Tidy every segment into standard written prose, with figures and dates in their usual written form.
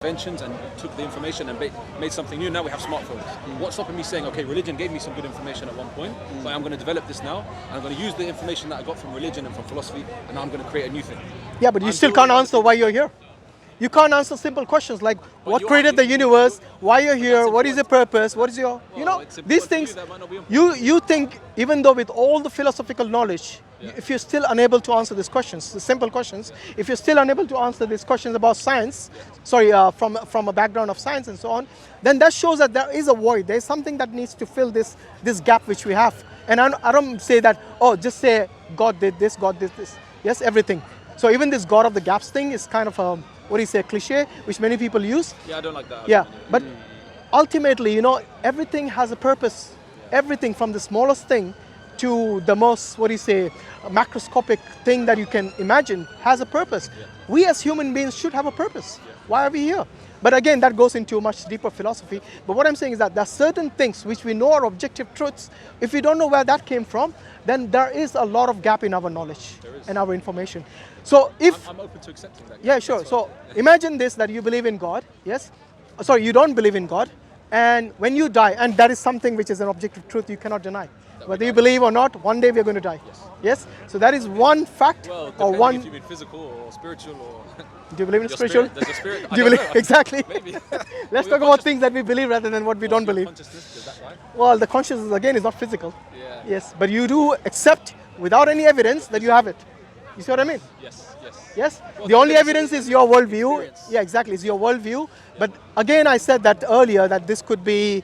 inventions and took the information and made something new. Now we have smartphones. What's stopping me saying, okay, religion gave me some good information at one point, so I'm going to develop this now. I'm going to use the information that I got from religion and from philosophy, and now I'm going to create a new thing. Yeah, but you still can't answer why you're here. You can't answer simple questions like what created the universe, why you're here, what is your purpose, what is your, these things. You think, even though with all the philosophical knowledge, if you're still unable to answer these questions, the simple questions, if you're still unable to answer these questions about science, from a background of science and so on, then that shows that there is a void. There's something that needs to fill this gap which we have. And I don't say that, oh, just say God did this, God did this. Yes, everything. So even this God of the gaps thing is kind of a, cliche, which many people use. Yeah, I don't like that. Yeah, but ultimately, everything has a purpose. Everything from the smallest thing to the most, macroscopic thing that you can imagine has a purpose. Yeah. We as human beings should have a purpose. Yeah. Why are we here? But again, that goes into much deeper philosophy. But what I'm saying is that there are certain things which we know are objective truths. If we don't know where that came from, then there is a lot of gap in our knowledge and our information. So if I'm open to accepting that. Yeah, sure. So imagine this, that you believe in God, yes? Sorry, you don't believe in God. And when you die, and that is something which is an objective truth you cannot deny. Whether you believe or not, one day we are going to die. Yes? So that is one fact. Well, or one. If you mean physical or spiritual or. Do you believe in spiritual? There's a spirit. Do you believe? Exactly. Maybe. Let's talk about things that we believe rather than what we don't believe. Consciousness, is that right? Well, the consciousness again is not physical. Yeah. Yes, but you do accept without any evidence that you have it. You see what I mean? Yes. Yes? Well, the only evidence is your worldview. Experience. Yeah, exactly. It's your worldview. But again, I said that earlier that this could be,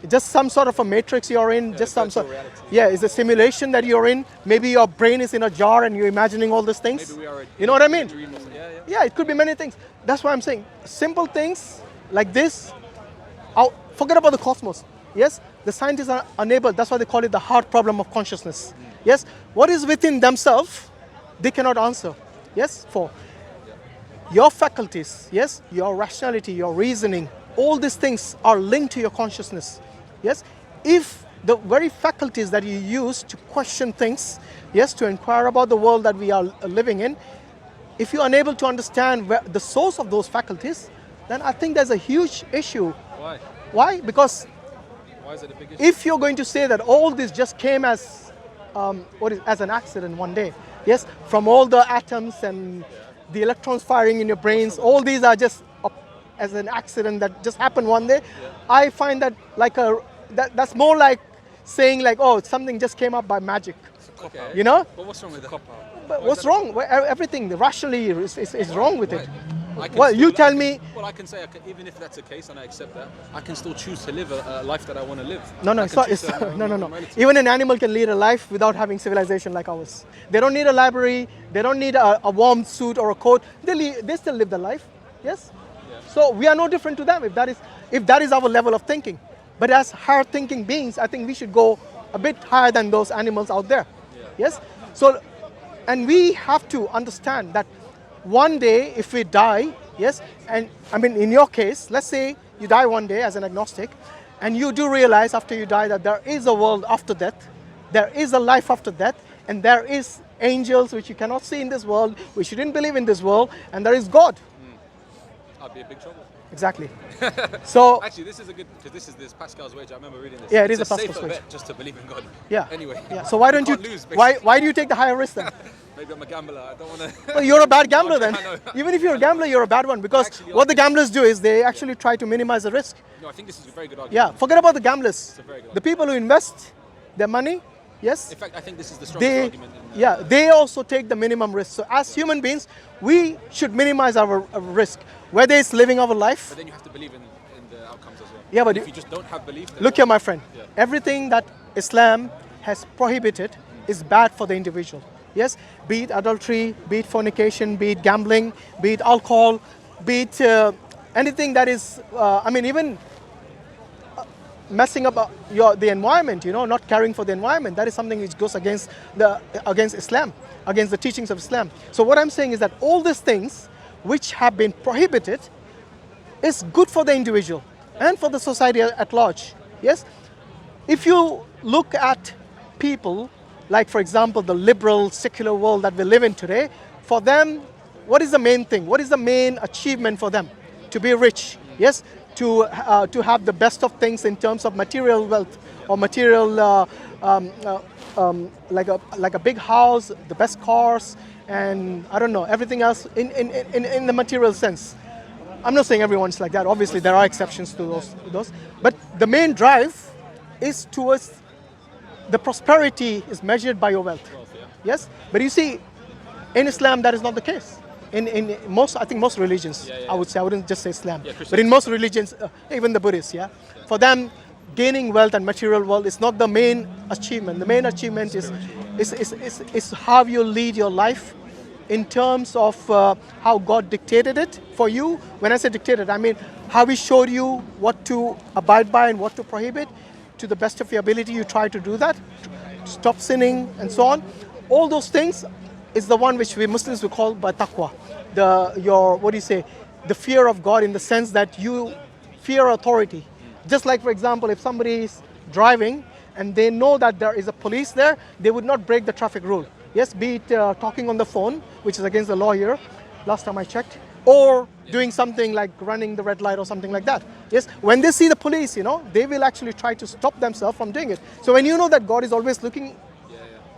just some sort of a matrix you're in, just some sort. Reality. Yeah, it's a simulation that you're in. Maybe your brain is in a jar and you're imagining all these things. Maybe we are. You know what I mean? Yeah. It could be many things. That's why I'm saying simple things like this. Forget about the cosmos. Yes, the scientists are unable. That's why they call it the hard problem of consciousness. Yes, what is within themselves, they cannot answer. Yes, for your faculties. Yes, your rationality, your reasoning. All these things are linked to your consciousness. Yes, if the very faculties that you use to question things, yes, to inquire about the world that we are living in, if you're unable to understand the source of those faculties, then I think there's a huge issue. Why? Why? Because why is it a big issue? if you're going to say that all this just came as as an accident one day, yes, from all the atoms and the electrons firing in your brains, all these are just as an accident that just happened one day. I find that that's more like saying something just came up by magic. Okay. You know? But what's wrong with that? But what's wrong? Everything rationally is wrong with it. Well, you tell me. Well, I can say, even if that's the case, and I accept that, I can still choose to live a life that I want to live. No. Even an animal can lead a life without having civilization like ours. They don't need a library. They don't need a warm suit or a coat. They still live their life. Yes. Yeah. So we are no different to them if that is our level of thinking. But as higher thinking beings, I think we should go a bit higher than those animals out there. Yeah. Yes. So, and we have to understand that one day if we die, yes, and I mean in your case, let's say you die one day as an agnostic, and you do realize after you die that there is a world after death, there is a life after death, and there is angels which you cannot see in this world, which you didn't believe in this world, and there is God. I'd be in big trouble. Exactly. So actually, this is a good, because this is Pascal's wager. I remember reading this. Yeah, it is it's a Pascal's safer wager. bet just to believe in God. Yeah. Anyway. Yeah. So why don't you? Lose, why do you take the higher risk then? Maybe I'm a gambler. I don't want to. Well, you're a bad gambler then. I know. Even if you're a gambler, you're a bad one, because what the gamblers do is they actually try to minimize the risk. No, I think this is a very good argument. Yeah. Forget about the gamblers. It's a very good The people who invest their money, yes. In fact, I think this is the strongest argument. They also take the minimum risk. So as human beings, we should minimize our risk, whether it's living our life. But then you have to believe in the outcomes as well. Yeah, but if you just don't have belief. Look here, my friend. Yeah. Everything that Islam has prohibited is bad for the individual. Yes, be it adultery, be it fornication, be it gambling, be it alcohol, be it anything that is, even messing up the environment, not caring for the environment. That is something which goes against Islam, against the teachings of Islam. So what I'm saying is that all these things which have been prohibited is good for the individual and for the society at large. Yes, if you look at people like, for example, the liberal secular world that we live in today, for them what is the main thing? What is the main achievement for them? To be rich, yes? To have the best of things in terms of material wealth or material, like a big house, the best cars, and I don't know, everything else in the material sense. I'm not saying everyone's like that. Obviously, there are exceptions to those. But the main drive is towards the prosperity is measured by your wealth. Yes? But you see, in Islam, that is not the case. In most, I think most religions, I would say, I wouldn't just say Islam, but in most religions, even the Buddhists, for them, gaining wealth and material wealth is not the main achievement. The main achievement is how you lead your life in terms of how God dictated it for you. When I say dictated, I mean how He showed you what to abide by and what to prohibit. To the best of your ability, you try to do that, to stop sinning and so on. All those things is the one which we Muslims will call by taqwa. The fear of God, in the sense that you fear authority. Just like, for example, if somebody is driving and they know that there is a police there, they would not break the traffic rule. Yes, be it talking on the phone, which is against the law here, last time I checked, or doing something like running the red light or something like that. Yes, when they see the police, they will actually try to stop themselves from doing it. So when you know that God is always looking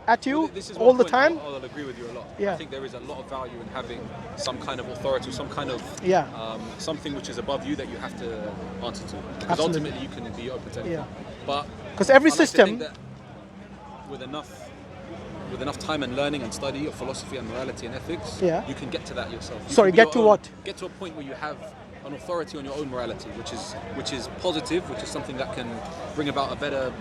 at you all the time. I'll agree with you a lot. Yeah. I think there is a lot of value in having some kind of authority, some kind of something which is above you that you have to answer to. Because ultimately you can be open to anything. But because every I like to system, think that with enough time and learning and study of philosophy and morality and ethics, you can get to that yourself. Get to what? Get to a point where you have an authority on your own morality, which is positive, which is something that can bring about a better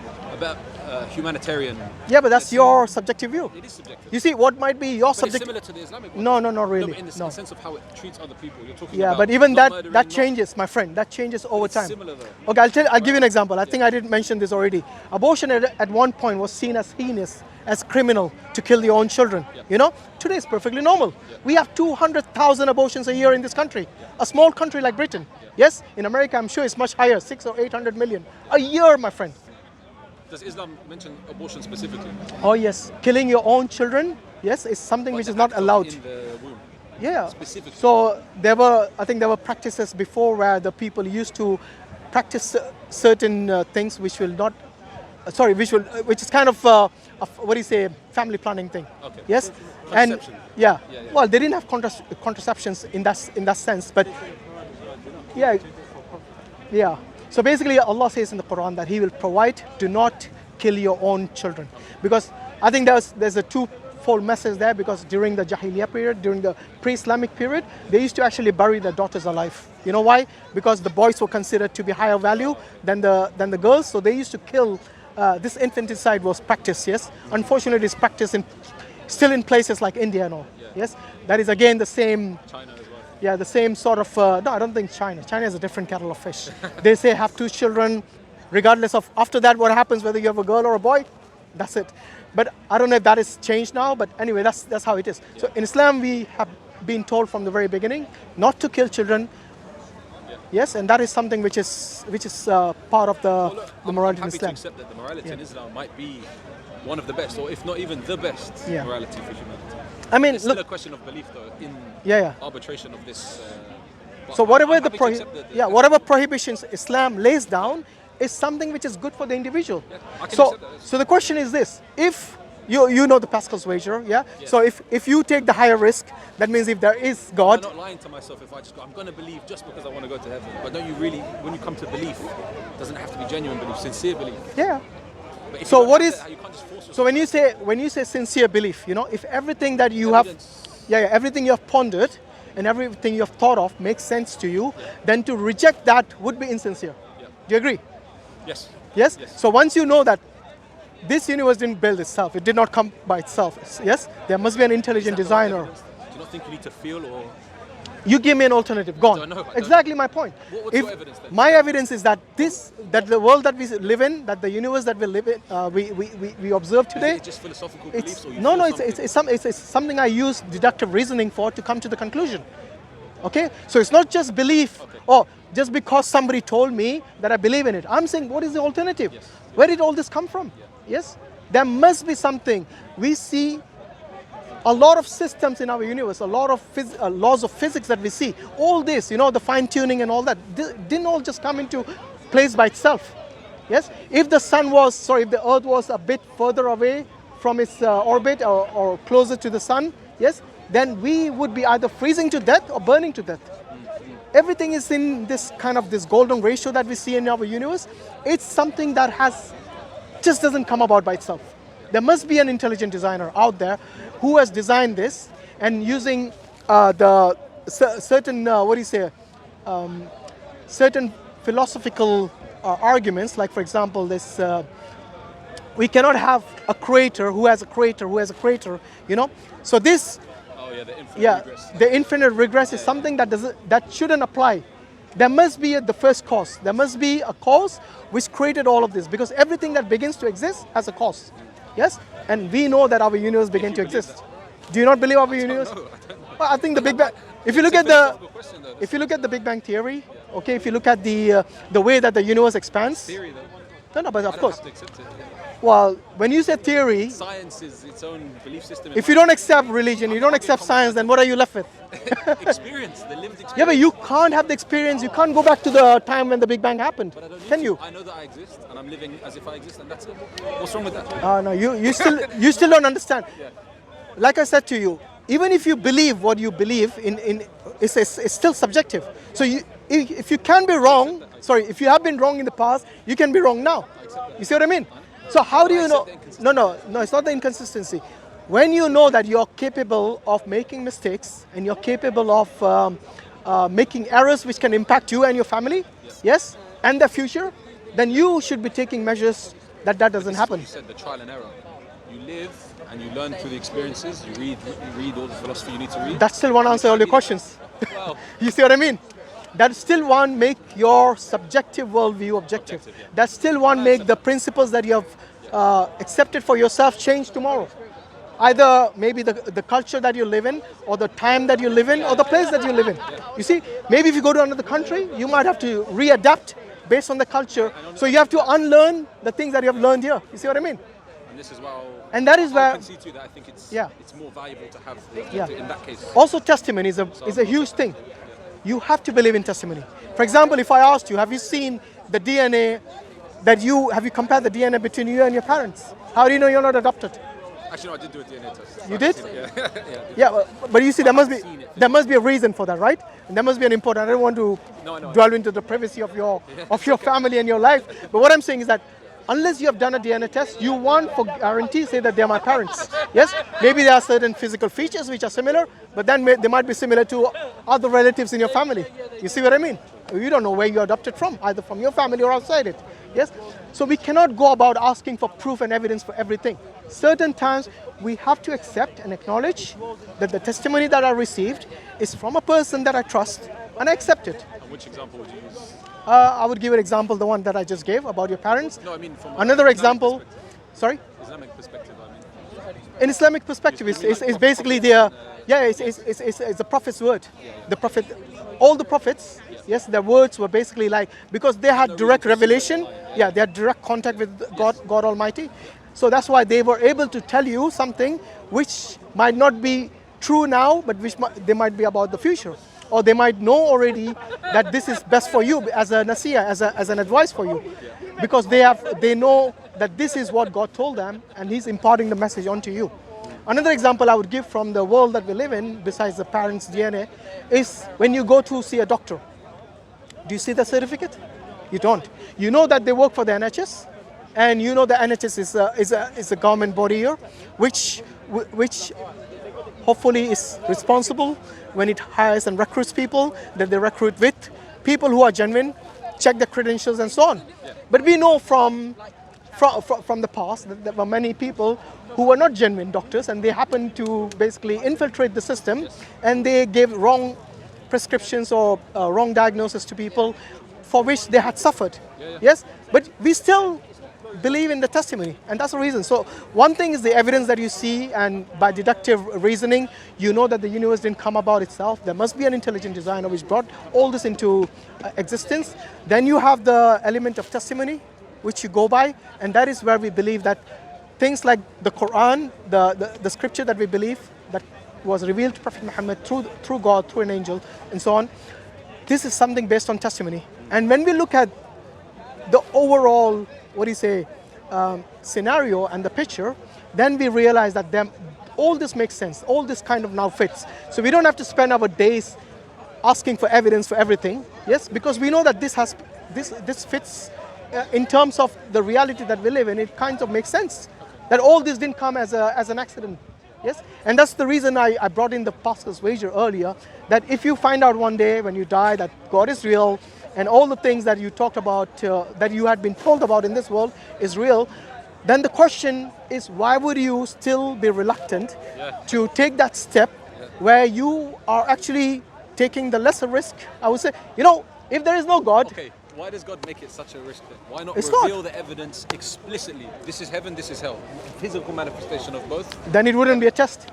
humanitarian. Yeah, but that's your subjective view. It is subjective. You see, what might be your But subjective. it's similar to the Islamic one. No, not really. No, but in the sense of how it treats other people. You're talking Yeah, about but even not that murdering, changes, my friend. That changes over time. Similar though. Okay, I'll give you an example. I think I did mention this already. Abortion at one point was seen as heinous, as criminal, to kill your own children. Today it's perfectly normal. We have 200,000 abortions a year in this country. A small country like Britain. Yes, in America I'm sure it's much higher, 600 or 800 million a year, my friend. Does Islam mention abortion specifically? Oh yes, killing your own children, yes, is something which is not allowed. In the womb. Yeah. Specifically. So I think there were practices before where the people used to practice certain things which will not, which is kind of family planning thing. Okay. Yes. And well, they didn't have contraceptions in that sense, but yeah. So basically, Allah says in the Quran that He will provide. Do not kill your own children, because I think there's a twofold message there. Because during the Jahiliyyah period, during the pre-Islamic period, they used to actually bury their daughters alive. You know why? Because the boys were considered to be higher value than the girls, so they used to kill. This infanticide was practiced. Yes, unfortunately, it's practiced still in places like India and all. Yes, that is again the same. China as well. Yeah, the same sort of. No, I don't think China. China is a different kettle of fish. They say have 2 children, regardless of after that what happens, whether you have a girl or a boy, that's it. But I don't know if that is changed now. But anyway, that's how it is. So in Islam, we have been told from the very beginning not to kill children. Yes, and that is something which is part of the morality in Islam. I'm happy to accept that the morality in Islam might be one of the best, or if not even the best morality for humanity. I mean, it's still a question of belief, though, in arbitration of this. So whatever whatever prohibitions Islam lays down is something which is good for the individual. So the question is this: if you know the Pascal's wager, So if you take the higher risk, that means if there is God. I'm not lying to myself if I just go, I'm going to believe just because I want to go to heaven. But don't you really, when you come to belief, it doesn't have to be genuine belief, sincere belief. Yeah. So what is? You can't just force yourself. So when you say sincere belief, if everything that you have, everything you have pondered and everything you have thought of makes sense to you, then to reject that would be insincere. Do you agree? Yes. Yes. So once you know that this universe didn't build itself, it did not come by itself. Yes, there must be an intelligent designer. Do you not think you need to feel or? You give me an alternative. Go on. Exactly my point. What's your evidence then? My evidence is that the world that we live in, that the universe that we live in, we observe today. Is it just philosophical beliefs, or it's something I use deductive reasoning for to come to the conclusion. Okay, so it's not just belief. Or just because somebody told me that I believe in it. I'm saying, what is the alternative? Where did all this come from? Yes, there must be something. We see a lot of systems in our universe, a lot of laws of physics that we see, all this, the fine tuning and all that, didn't all just come into place by itself. Yes, if the earth was a bit further away from its orbit or closer to the sun, yes, then we would be either freezing to death or burning to death. Everything is in this golden ratio that we see in our universe. It's something that just doesn't come about by itself. There must be an intelligent designer out there who has designed this and using certain philosophical arguments, like for example this we cannot have a creator who has a creator who has a creator, so this the infinite regress is something that shouldn't apply. There must be the first cause. There must be a cause which created all of this, because everything that begins to exist has a cause. Yes, and we know that our universe began to exist. Do you not believe our universe? Well, I think the Big Bang. If you look at the Big Bang theory, okay, if you look at the way that the universe expands. Theory, though. No, but of course. I have to accept it. Well, when you say theory, science is its own belief system. If you don't accept religion, you don't accept science, then what are you left with? Experience, the lived experience. Yeah, but you can't have the experience. You can't go back to the time when the Big Bang happened. But I don't need Can to. you? I know that I exist, and I'm living as if I exist, and that's it. What's wrong with that? No, you still don't understand. Yeah. Like I said to you, even if you believe what you believe in it's still subjective. So if you can be wrong, if you have been wrong in the past, you can be wrong now. You see what I mean? So how do you know? No, it's not the inconsistency. When you know that you're capable of making mistakes and you're capable of making errors which can impact you and your family, yes, and the future, then you should be taking measures that doesn't happen. You said the trial and error. You live and you learn through the experiences. You read all the philosophy you need to read. That still won't answer all your questions. Well, You see what I mean? That still won't make your subjective worldview objective. Yeah. That still won't make the principles that you have accepted for yourself change tomorrow. Either maybe the culture that you live in, or the time that you live in, or the place that you live in. You see, maybe if you go to another country, you might have to readapt based on the culture. So you have to unlearn the things that you have learned here. You see what I mean? and this is why I'll concede to you that I think it's more valuable to have in that case. Also, testimony is a huge thing. You have to believe in testimony. For example, if I asked you, have you seen the DNA have you compared the DNA between you and your parents? How do you know you're not adopted? Actually, no, I did do a DNA test. You did? Yeah. But you see, there must be a reason for that, right? And there must be an important. I don't want to dwell into the privacy of your family and your life. But what I'm saying is that unless you have done a DNA test, you won't for guarantee say that they're my parents. Yes? Maybe there are certain physical features which are similar, but then they might be similar to other relatives in your family. You see what I mean? You don't know where you're adopted from, either from your family or outside it. Yes? So we cannot go about asking for proof and evidence for everything. Certain times we have to accept and acknowledge that the testimony that I received is from a person that I trust, and I accept it. And which example would you use? I would give an example, the one that I just gave about your parents. No, I mean from another example. Sorry? Islamic perspective, I mean. In Islamic perspective, it's basically it's the Prophet's word. The Prophet, all the prophets, yes, their words were basically like, because they had direct revelation, they had direct contact with God Almighty. So that's why they were able to tell you something which might not be true now, but which they might be about the future. Or they might know already that this is best for you as a nasiya, as an advice for you. Because they know that this is what God told them, and He's imparting the message onto you. Another example I would give from the world that we live in, besides the parents' DNA, is when you go to see a doctor. Do you see the certificate? You don't. You know that they work for the NHS, and you know the NHS is a government body here, which hopefully is responsible when it hires and recruits people, that they recruit with people who are genuine, check the credentials and so on. But we know from the past that there were many people who were not genuine doctors, and they happened to basically infiltrate the system, and they gave wrong prescriptions or wrong diagnosis to people for which they had suffered. Yes, but we still believe in the testimony, and that's the reason. So one thing is the evidence that you see, and by deductive reasoning you know that the universe didn't come about itself. There must be an intelligent designer which brought all this into existence. Then you have the element of testimony which you go by, and that is where we believe that things like the Quran, the scripture that we believe, that was revealed to Prophet Muhammad through God, through an angel, and so on. This is something based on testimony. And when we look at the overall, scenario and the picture, then we realize that all this makes sense. All this kind of now fits. So we don't have to spend our days asking for evidence for everything. Yes, because we know that this fits in terms of the reality that we live in. It kind of makes sense that all this didn't come as an accident. Yes, and that's the reason I brought in the pastor's wager earlier, that if you find out one day when you die that God is real and all the things that you talked about, that you had been told about in this world is real, then the question is, why would you still be reluctant to take that step where you are actually taking the lesser risk? I would say, if there is no God. Okay, why does God make it such a risk then? Why not It's reveal God. the evidence explicitly? This is heaven, this is hell. Physical manifestation of both. Then it wouldn't be a test.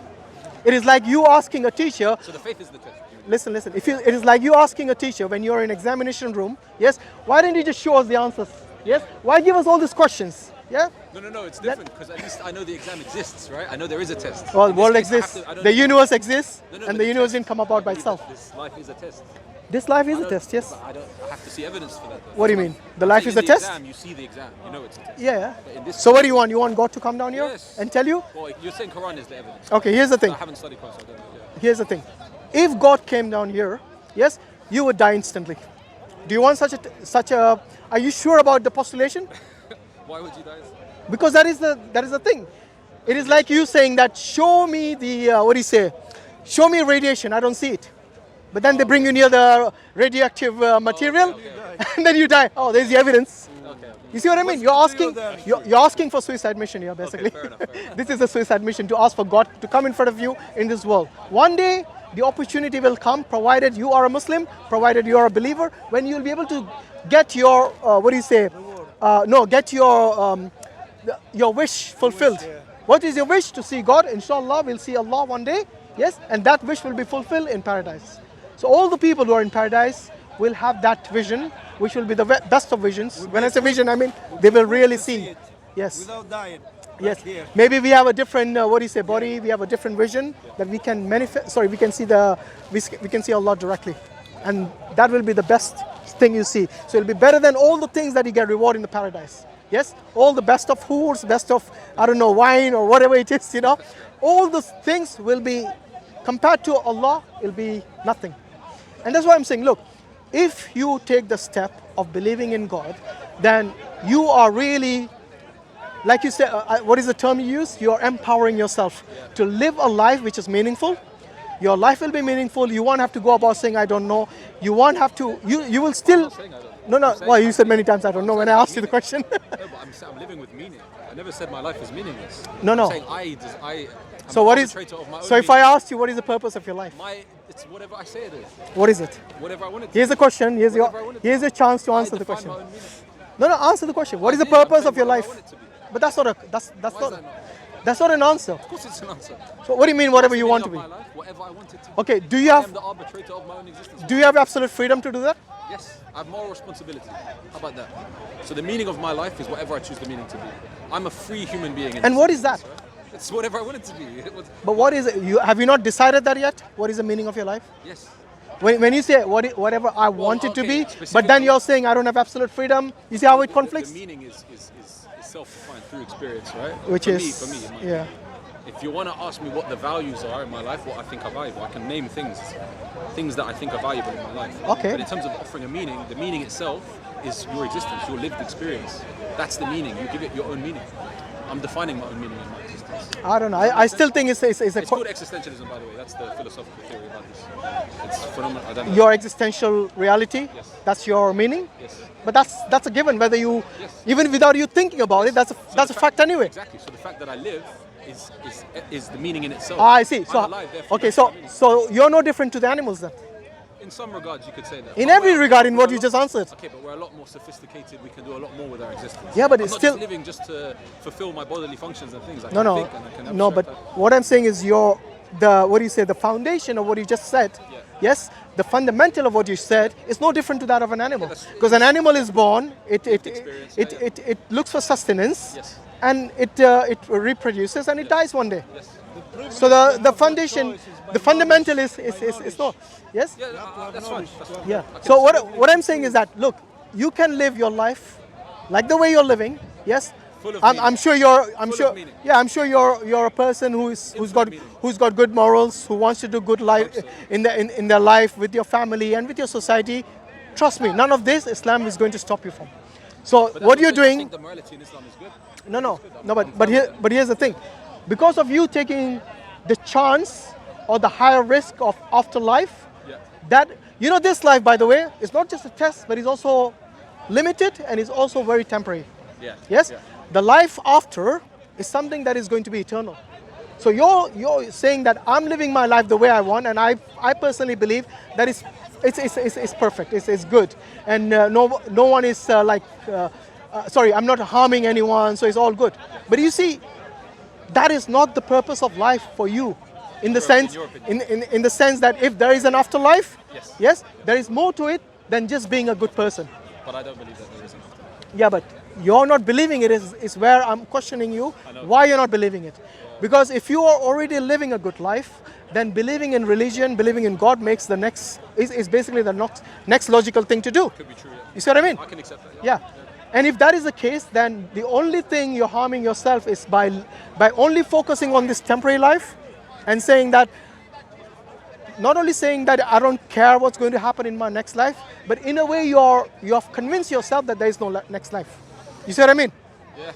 It is like you asking a teacher. So the faith is the test. Listen. It is like you asking a teacher when you're in examination room. Yes. Why didn't you just show us the answers? Yes. Why give us all these questions? Yeah. No, it's different because at least I know the exam exists, right? I know there is a test. Well, In the this world case, I have exists. to- I don't The need- universe exists, No, and but the universe test- didn't come about by I believe itself. that This life is a test. This life is I a don't- test. Yes. but I have to see evidence for that. Though. What do you mean? The I'm life saying is in a the test? Exam, you see the exam. You know it's a test. Yeah. But in this So what do you want? You want God to come down here Yes. and tell you? Well, you're saying Quran is the evidence. Okay. Here's the thing. I haven't studied Quran, so I don't know. Yeah. Here's the thing. If God came down here, yes, you would die instantly. Do you want such a? Are you sure about the postulation? Why would you die? Because that is the thing. It is like you saying that show me the show me radiation. I don't see it. But then they bring you near the radioactive material, okay. and then you die. Oh, there's the evidence. Okay. You see what I mean? You're asking for suicide mission here, basically. fair enough. This is a suicide mission to ask for God to come in front of you in this world. One day, the opportunity will come, provided you are a Muslim, provided you are a believer, when you'll be able to get your get your wish fulfilled. What is your wish? To see God. Inshallah, we'll see Allah one day. Yes, and that wish will be fulfilled in paradise. So all the people who are in paradise will have that vision, which will be the best of visions. When I say vision, I mean they will really see. Yes. Without dying. Yes. Here. Maybe we have a different body. We have a different vision that we can manifest. Sorry, we can see we can see Allah directly, and that will be the best thing you see. So it'll be better than all the things that you get reward in the paradise. Yes, all the best of foods, best of wine or whatever it is. All those things will be compared to Allah. It'll be nothing, and that's why I'm saying, look, if you take the step of believing in God, then you are really, like you said, what is the term you use? You're empowering yourself to live a life which is meaningful. Your life will be meaningful. You won't have to go about saying, I don't know. You won't have to, you will still, no. Well, you said many times, I don't know, when I asked you the question. No, but I'm living with meaning. I never said my life is meaningless. No. I'm saying I'm So an what is, arbitrator of my own so if I meaning. asked you, what is the purpose of your life? It's whatever I say it is. What is it? Whatever I want it to Here's the question. Here's Whatever I want it to your chance to be. answer I the define question. my own meaning. No, answer the question. What is the did. I'm purpose saying of your whatever I life? want it to be. But that's not Why is that not? that's not an answer. Of course it's an answer. So what do you mean, whatever What's you the want to meaning be? of my life? Whatever I want it to be. Okay, do you I have am the arbitrator of my own existence. do you have absolute freedom to do that? Yes, I have moral responsibility. How about that? So the meaning of my life is whatever I choose the meaning to be. I'm a free human being. And what is that? Right? It's whatever I want it to be. But what is it? Have you not decided that yet? What is the meaning of your life? Yes. When you say whatever I want it to okay, be, but then specifically- you're saying I don't have absolute freedom. You see how it conflicts? The meaning is self-defined through experience, right? Which for is me, in my yeah. If you want to ask me what the values are in my life, what I think are valuable, I can name things that I think are valuable in my life. Okay. But in terms of offering a meaning, the meaning itself is your existence, your lived experience. That's the meaning. You give it your own meaning. I'm defining my own meaning in my existence. I don't know. I still think it's a It's called existentialism, by the way. That's the philosophical theory about this. It's phenomenal. I don't know. your existential reality. Yes. That's your meaning. Yes. But that's a given. Whether you, Yes. even without you thinking about it, that's a fact anyway. Exactly. So the fact that I live is the meaning in itself. I see. So I'm alive, therefore okay. that's So my meaning. so you're no different to the animals then. In some regards, you could say that. In But every we're- regard, in we're what a you lot- just answered. Okay, but we're a lot more sophisticated. We can do a lot more with our existence. Yeah, but I'm it's not still- just living just to fulfill my bodily functions and things. I No, can no, think and I can no. But abstract what I'm saying is the foundation of what you just said. Yeah. Yes, the fundamental of what you said is no different to that of an animal. that's- Because an animal is born, experience, it looks for sustenance, Yes. and it reproduces and it dies one day. Yes. So the foundation, the fundamental is no. Yes? Yeah, that's fine. That's fine. Yeah. So what I'm saying is that, look, you can live your life like the way you're living. Yes. Full of I'm meaning. sure you're. Full of meaning. Yeah. I'm sure you're a person who's got meaning. good morals, who wants to do good life in their life with your family and with your society. Trust me, none of this Islam is going to stop you from. So But what that's you're also- I doing. think the morality in Islam is good. No. But here's the thing, because of you taking the chance or the higher risk of afterlife, Yeah. that this life, by the way, is not just a test, but it's also limited and is also very temporary. Yeah. Yes, Yeah. the life after is something that is going to be eternal. So you're saying that I'm living my life the way I want, and I personally believe that it's perfect, it's good, and no one is sorry, I'm not harming anyone, so it's all good. But you see, that is not the purpose of life for you, in the sense, your opinion. in the sense that if there is an afterlife, Yes. yes, there is more to it than just being a good person. But I don't believe that there is enough. Yeah, but you're not believing it is where I'm questioning you why you're not believing it. Because if you are already living a good life, then believing in religion, believing in God makes the is basically the next logical thing to do. Could be true. Yeah. You see what I mean? I can accept that. Yeah. And if that is the case, then the only thing you're harming yourself is by only focusing on this temporary life and saying that, not only saying that I don't care what's going to happen in my next life, but in a way you have convinced yourself that there is no next life. You see what I mean? Yeah.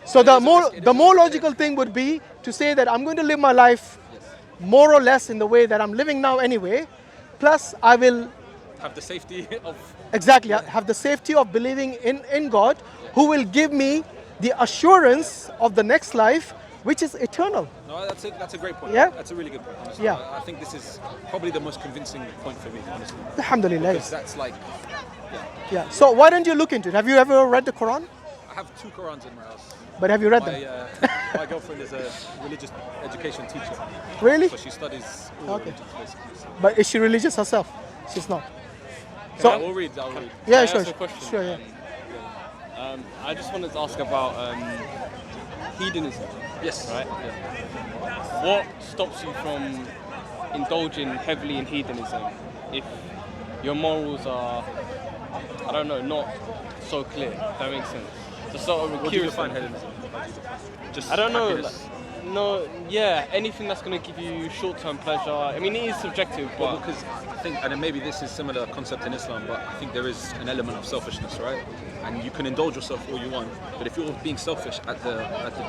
So It is a risk, it the is a more risk, logical thing would be to say that I'm going to live my life more or less in the way that I'm living now anyway, plus I will Have the safety of. exactly have the safety of believing in God, who will give me the assurance of the next life, which is eternal. No, that's a great point. Yeah? That's a really good point. Honestly. Yeah. I think this is probably the most convincing point for me, honestly. Alhamdulillah. Because that's like, Yeah. So why don't you look into it? Have you ever read the Quran? I have 2 Qurans in my house. But have you read My, them? my girlfriend is a religious education teacher, Really? so she studies all Okay. religions basically. So. But is she religious herself? She's not. So I'll read. Yeah, I sure. ask a question? Sure, yeah. I just wanted to ask about hedonism, Yes. right? Yeah. What stops you from indulging heavily in hedonism if your morals are, I don't know, not so clear? If that makes sense. Just sort of What do you curious. define hedonism? Just I don't know. happiness? No, yeah, anything that's going to give you short-term pleasure. I mean, it is subjective, Well, but because I think, and then maybe this is similar concept in Islam, but I think there is an element of selfishness, right? And you can indulge yourself all you want, but if you're being selfish at the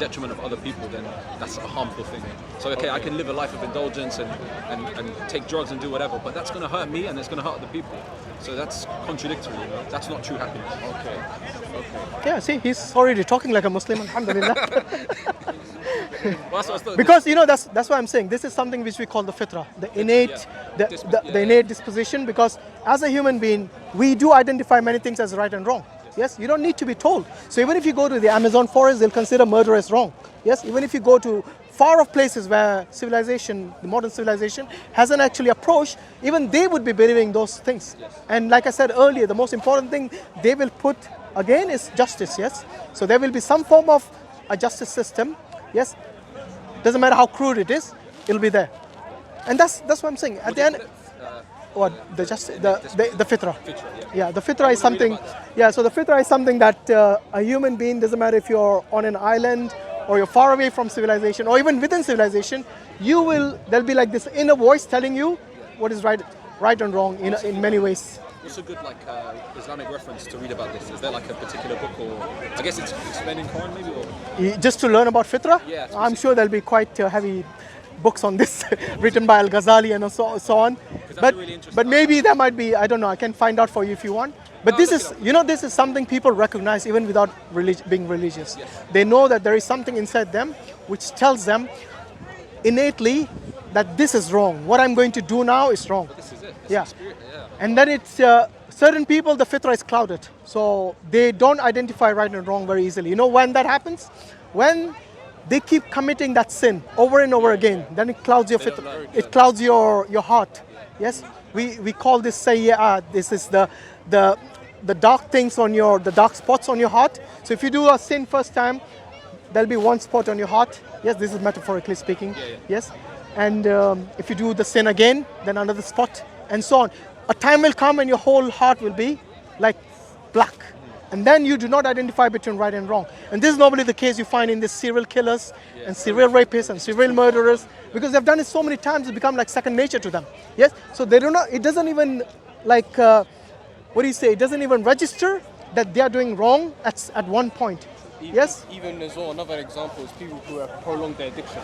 detriment of other people, then that's a harmful thing. So okay, I can live a life of indulgence and take drugs and do whatever, but that's going to hurt me and it's going to hurt other people. So that's contradictory, you know? That's not true happiness. okay. Yeah, see, he's already talking like a Muslim, alhamdulillah. Well, that's what I thought. Because that's why I'm saying this is something which we call the fitrah, the innate, the innate disposition. Because as a human being, we do identify many things as right and wrong. Yes, you don't need to be told. So even if you go to the Amazon forest, they'll consider murder as wrong. Yes, even if you go to far off places where civilization, the modern civilization, hasn't actually approached, even they would be believing those things. And like I said earlier, the most important thing they will put again is justice. Yes, so there will be some form of a justice system. Yes, doesn't matter how crude it is, it'll be there. And that's what I'm saying. At the end, what the fitrah. Yeah, the fitrah is something. Yeah, so the fitrah is something that a human being, doesn't matter if you're on an island or you're far away from civilization or even within civilization, there'll be like this inner voice telling you what is right and wrong in many ways. What's a good Islamic reference to read about this? Is there like a particular book, or I guess it's explaining Quran maybe? Or? Just to learn about fitrah? Yeah, I'm sure there'll be quite heavy books on this written by Al-Ghazali and so on. That's really interesting. But maybe there might be, I don't know, I can find out for you if you want. But this is, this is something people recognize even without being religious. Yes. They know that there is something inside them which tells them innately that this is wrong. What I'm going to do now is wrong. This is it. It's Yeah. the spirit, yeah. And then it's certain people, the fitrah is clouded. So they don't identify right and wrong very easily. You know when that happens? When they keep committing that sin over and over again, then it clouds your fitrah. It clouds your heart. Yes? We call this sayyi'at. This is the dark things the dark spots on your heart. So if you do a sin first time, there'll be one spot on your heart. Yes, this is metaphorically speaking. Yes, and if you do the sin again, then another spot, and so on. A time will come and your whole heart will be like black. And then you do not identify between right and wrong. And this is normally the case you find in the serial killers and serial rapists and serial murderers, because they've done it so many times, it's become like second nature to them. Yes, so they do not, it doesn't even like, what do you say, it doesn't even register that they are doing wrong at one point. Yes? Even as well, another example is people who have prolonged their addiction,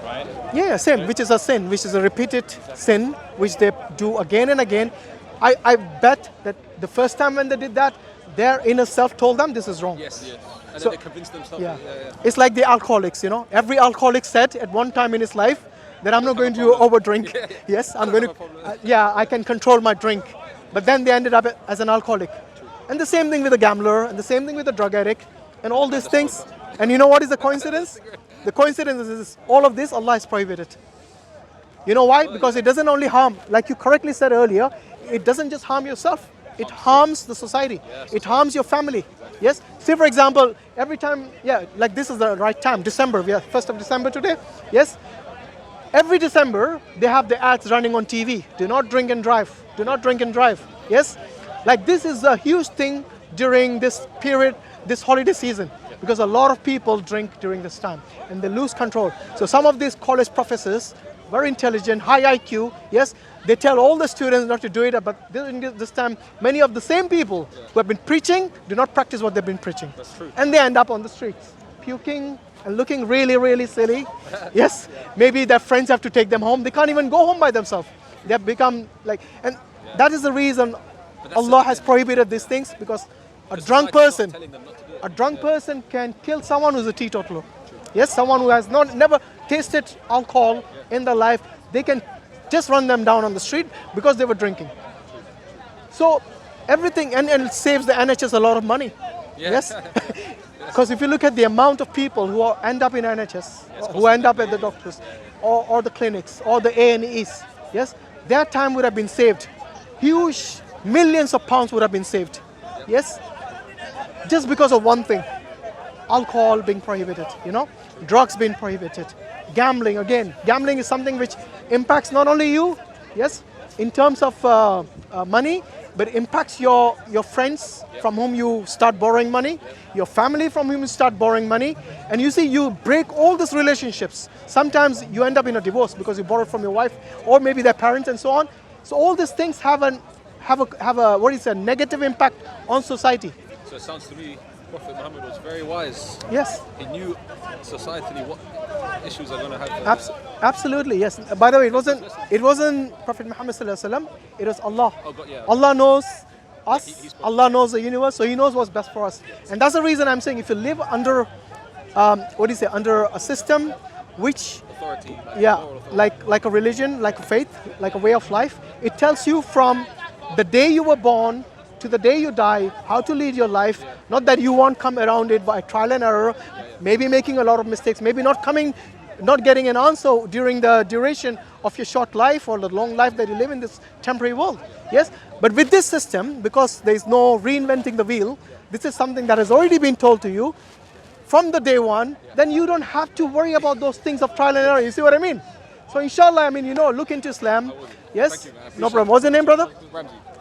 right? Yeah, same, which is a sin, which is a repeated sin, which they do again and again. I bet that the first time when they did that, their inner self told them this is wrong. Yes. And So- then they convinced themselves. Yeah. It's like the alcoholics, you know. Every alcoholic said at one time in his life that I'm not going to overdrink. Yes, I'm going to, I can control my drink. But then they ended up as an alcoholic. And the same thing with a gambler, and the same thing with a drug addict, and all these things. And you know what is the coincidence? The coincidence is all of this Allah has prohibited. You know why? Because it doesn't only harm, like you correctly said earlier, it doesn't just harm yourself. It harms the society. It harms your family. Yes. Say for example, every time, like this is the right time, December. We are 1st of December today. Yes. Every December they have the ads running on TV. Do not drink and drive. Do not drink and drive. Yes. Like this is a huge thing during this period, this holiday season, because a lot of people drink during this time and they lose control. So some of these college professors, very intelligent, high IQ, yes, they tell all the students not to do it, but during this time, many of the same people who have been preaching do not practice what they've been preaching. That's true. And they end up on the streets, puking and looking really, really silly. Yes, maybe their friends have to take them home. They can't even go home by themselves. They have become like, and that is the reason Allah has prohibited these things, because a drunk person, can kill someone who's a teetotaler. Yes, someone who has never tasted alcohol in their life, they can just run them down on the street because they were drinking. So everything, and it saves the NHS a lot of money. Yes, because if you look at the amount of people who end up in NHS, who end up at the doctors, or the clinics, or the A&Es, yes, their time would have been saved. Huge millions of pounds would have been saved. Yes, just because of one thing. Alcohol being prohibited, you know, drugs being prohibited, gambling again. Gambling is something which impacts not only you, yes, in terms of money, but impacts your friends from whom you start borrowing money, your family from whom you start borrowing money, and you see you break all these relationships. Sometimes you end up in a divorce because you borrowed from your wife or maybe their parents and so on. So all these things have a what is a negative impact on society. So it sounds to me Prophet Muhammad was very wise. Yes. He knew societally what issues are going to have. Absolutely, yes. By the way, it wasn't Prophet Muhammad sallallahu alaihi wasallam. It was Allah. Oh, God, yeah. Allah knows us. He's Allah knows the universe, so He knows what's best for us. And that's the reason I'm saying if you live under, under a system which, Authority. moral authority. like a religion, like a faith, like a way of life, it tells you from the day you were born to the day you die, how to lead your life. Not that you won't come around it by trial and error, maybe making a lot of mistakes, maybe not getting an answer during the duration of your short life or the long life that you live in this temporary world. Yes, but with this system, because there is no reinventing the wheel, this is something that has already been told to you from the day one, then you don't have to worry about those things of trial and error. You see what I mean? So inshallah, look into Islam. Yes, no problem. What's your name, brother?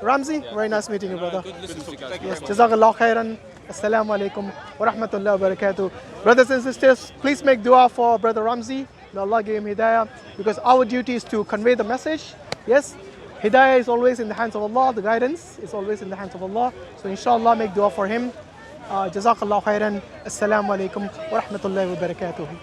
Ramzi? Very nice meeting you, brother. Good listening to you guys. Yes, Jazak Allah Khairan. Assalamu alaikum wa rahmatullahi wa barakatuh. Brothers and sisters, please make dua for Brother Ramzi. May Allah give him hidayah, because our duty is to convey the message. Yes, hidayah is always in the hands of Allah, the guidance is always in the hands of Allah. So inshallah, make dua for him. Jazak Allah Khairan. Assalamu alaikum wa rahmatullahi wa barakatuh.